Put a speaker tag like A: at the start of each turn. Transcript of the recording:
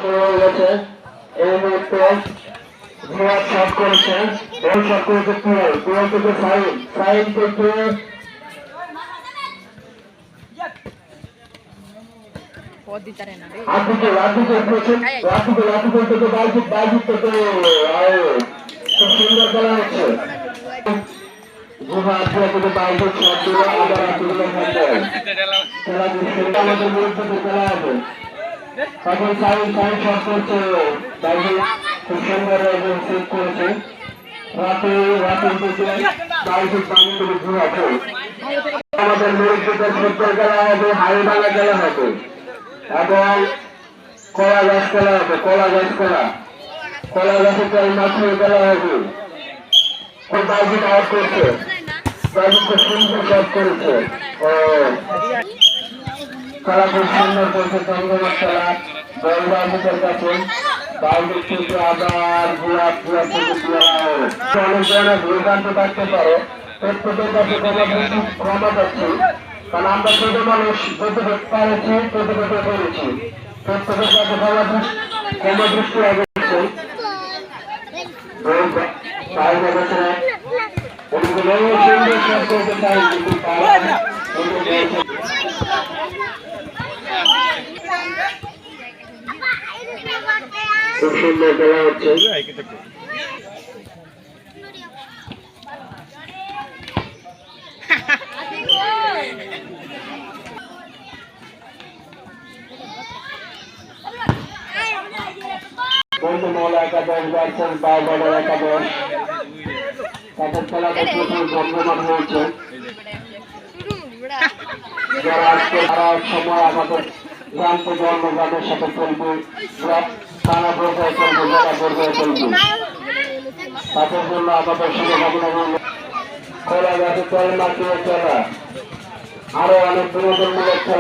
A: হয়ে গেছে এই মুহূর্তে ঘোড়া শট করেছে বল শট করেছে পুরো থেকে সাইড থেকে খুব সুন্দর খেলা হচ্ছে আমাদের বিরুদ্ধে খেলা হবে এখন সাইড শট করছে খুব সুন্দর সেভ করেছে আমাদের মুরব্বীদের ফুটবল খেলা হবে হাড়ি ভাঙা খেলা হবে এবং কলা গাছ খেলা হবে কলা গাছের মাঠে খেলা হবে বাইজিৎ আউট করছে বাইজিৎকে সুন্দর শট করেছে খেলা খুব সুন্দর করছে চন্দ্রমার খেলা বল বাইজিতের কাছে বাইজিৎ থেকে আবার অনেক ধরনের ভুলভ্রান্ত থাকতে পারে প্রত্যেকের কাছে ক্ষমা পাচ্ছি কারণ আমরা ছোট মানুষ যতটুকু পারেছি ততটুকু করেছি প্রত্যেকের কাছে ক্ষমা দৃষ্টি আগেছে খুব সুন্দর খেলা হচ্ছে বন্ধুমহল একাদশ ভার্সেস বারবাডার একাদশ তাদের খেলাটা প্রচুর জমজমাট হয়েছে যারা আজকে হারার সময় আমাদের গ্রান্ত জন্মগ্রামের সাথে চলবে থানা পর্যায়ে চলবে জেলা পর্যায়ে চলবে তাদের জন্য আমাদের শুভকামনা করব খোলা গাছে চল মাটিয়ে খেলা আরো অনেক বিনোদনমূলক খেলা